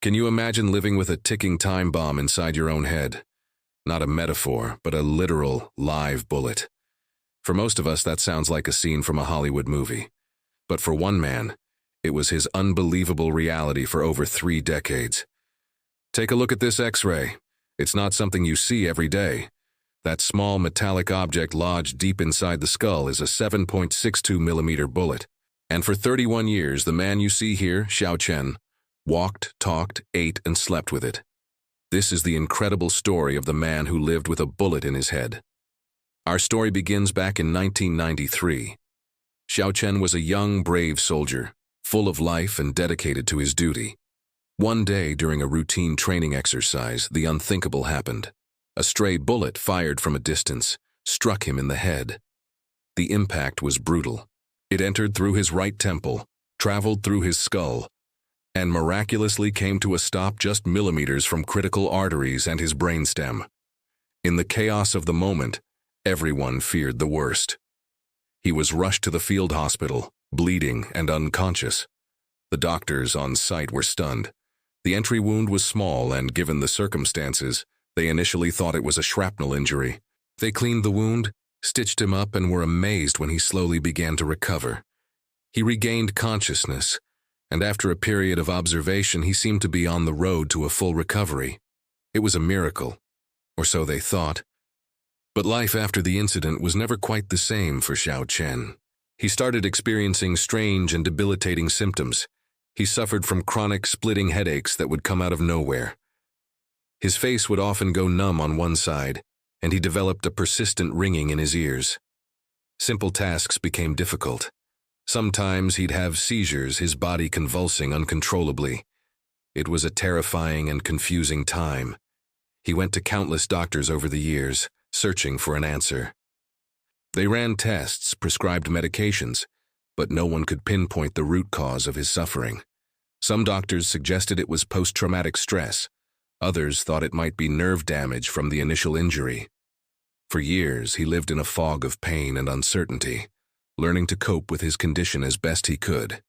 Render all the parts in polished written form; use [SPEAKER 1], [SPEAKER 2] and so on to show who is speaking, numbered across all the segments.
[SPEAKER 1] Can you imagine living with a ticking time bomb inside your own head? Not a metaphor, but a literal, live bullet. For most of us, that sounds like a scene from a Hollywood movie. But for one man, it was his unbelievable reality for over 3 decades. Take a look at this X-ray. It's not something you see every day. That small metallic object lodged deep inside the skull is a 7.62 millimeter bullet. And for 31 years, the man you see here, Xiao Chen, walked, talked, ate, and slept with it. This is the incredible story of the man who lived with a bullet in his head. Our story begins back in 1993. Xiao Chen was a young, brave soldier, full of life and dedicated to his duty. One day, during a routine training exercise, the unthinkable happened. A stray bullet fired from a distance struck him in the head. The impact was brutal. It entered through his right temple, traveled through his skull, and miraculously came to a stop just millimeters from critical arteries and his brainstem. In the chaos of the moment, everyone feared the worst. He was rushed to the field hospital, bleeding and unconscious. The doctors on site were stunned. The entry wound was small, and given the circumstances, they initially thought it was a shrapnel injury. They cleaned the wound, stitched him up, and were amazed when he slowly began to recover. He regained consciousness, and after a period of observation, he seemed to be on the road to a full recovery. It was a miracle, or so they thought. But life after the incident was never quite the same for Xiao Chen. He started experiencing strange and debilitating symptoms. He suffered from chronic splitting headaches that would come out of nowhere. His face would often go numb on one side, and he developed a persistent ringing in his ears. Simple tasks became difficult. Sometimes he'd have seizures, his body convulsing uncontrollably. It was a terrifying and confusing time. He went to countless doctors over the years, searching for an answer. They ran tests, prescribed medications, but no one could pinpoint the root cause of his suffering. Some doctors suggested it was post-traumatic stress. Others thought it might be nerve damage from the initial injury. For years, he lived in a fog of pain and uncertainty, learning to cope with his condition as best he could.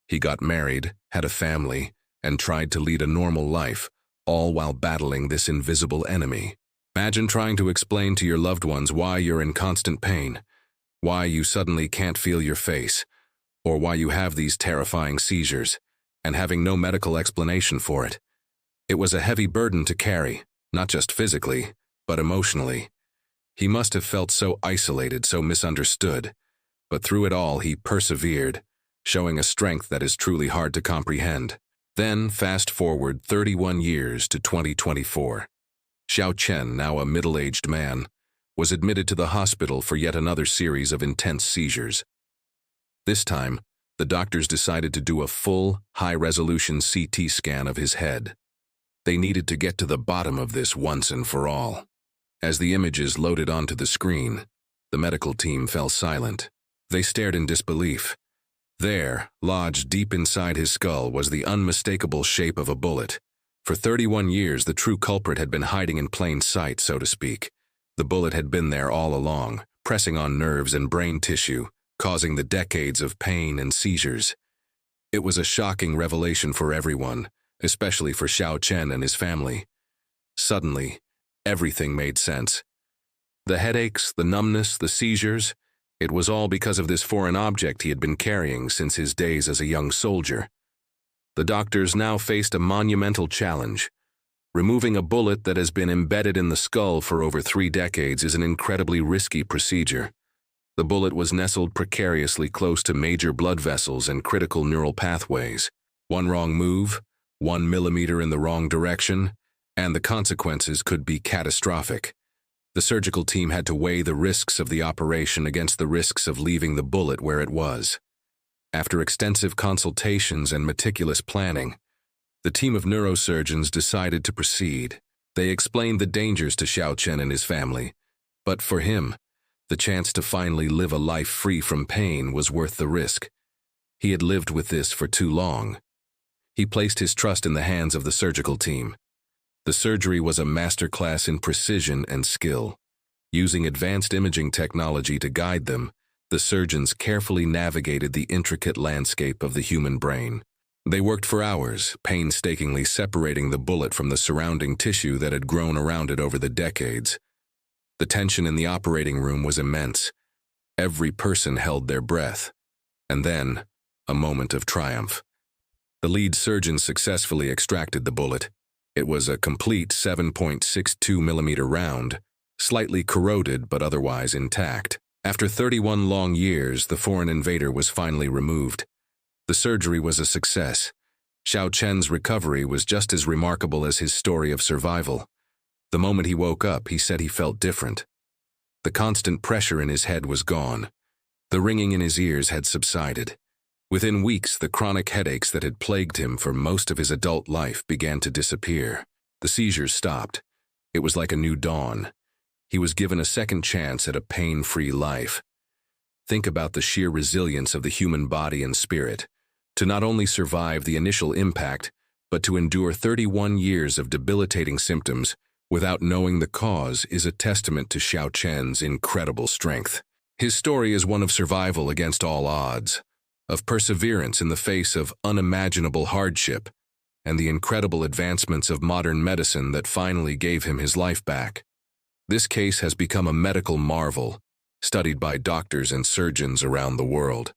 [SPEAKER 1] He got married, had a family, and tried to lead a normal life, all while battling this invisible enemy. Imagine trying to explain to your loved ones why you're in constant pain, why you suddenly can't feel your face, or why you have these terrifying seizures, and having no medical explanation for it. It was a heavy burden to carry, not just physically, but emotionally. He must have felt so isolated, so misunderstood. But through it all, he persevered, showing a strength that is truly hard to comprehend. Then, fast forward 31 years to 2024. Xiao Chen, now a middle-aged man, was admitted to the hospital for yet another series of intense seizures. This time, the doctors decided to do a full, high-resolution CT scan of his head. They needed to get to the bottom of this once and for all. As the images loaded onto the screen, the medical team fell silent. They stared in disbelief. There, lodged deep inside his skull, was the unmistakable shape of a bullet. For 31 years, the true culprit had been hiding in plain sight, so to speak. The bullet had been there all along, pressing on nerves and brain tissue, causing the decades of pain and seizures. It was a shocking revelation for everyone, especially for Xiao Chen and his family. Suddenly, everything made sense. The headaches, the numbness, the seizures, it was all because of this foreign object he had been carrying since his days as a young soldier. The doctors now faced a monumental challenge. Removing a bullet that has been embedded in the skull for over 3 decades is an incredibly risky procedure. The bullet was nestled precariously close to major blood vessels and critical neural pathways. One wrong move, 1 millimeter in the wrong direction, and the consequences could be catastrophic. The surgical team had to weigh the risks of the operation against the risks of leaving the bullet where it was. After extensive consultations and meticulous planning, the team of neurosurgeons decided to proceed. They explained the dangers to Xiao Chen and his family, but for him, the chance to finally live a life free from pain was worth the risk. He had lived with this for too long. He placed his trust in the hands of the surgical team. The surgery was a masterclass in precision and skill. Using advanced imaging technology to guide them, the surgeons carefully navigated the intricate landscape of the human brain. They worked for hours, painstakingly separating the bullet from the surrounding tissue that had grown around it over the decades. The tension in the operating room was immense. Every person held their breath. And then, a moment of triumph. The lead surgeon successfully extracted the bullet. It was a complete 7.62mm round, slightly corroded but otherwise intact. After 31 long years, the foreign invader was finally removed. The surgery was a success. Xiao Chen's recovery was just as remarkable as his story of survival. The moment he woke up, he said he felt different. The constant pressure in his head was gone. The ringing in his ears had subsided. Within weeks, the chronic headaches that had plagued him for most of his adult life began to disappear. The seizures stopped. It was like a new dawn. He was given a second chance at a pain-free life. Think about the sheer resilience of the human body and spirit. To not only survive the initial impact, but to endure 31 years of debilitating symptoms without knowing the cause is a testament to Xiao Chen's incredible strength. His story is one of survival against all odds, of perseverance in the face of unimaginable hardship, and the incredible advancements of modern medicine that finally gave him his life back. This case has become a medical marvel, studied by doctors and surgeons around the world.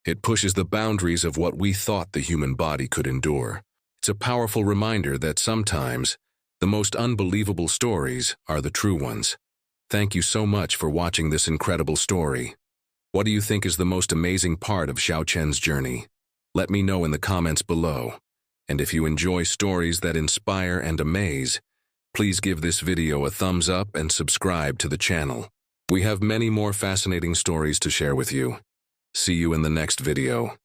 [SPEAKER 1] It pushes the boundaries of what we thought the human body could endure. It's a powerful reminder that sometimes the most unbelievable stories are the true ones. Thank you so much for watching this incredible story. What do you think is the most amazing part of Xiao Chen's journey? Let me know in the comments below. And if you enjoy stories that inspire and amaze, please give this video a thumbs up and subscribe to the channel. We have many more fascinating stories to share with you. See you in the next video.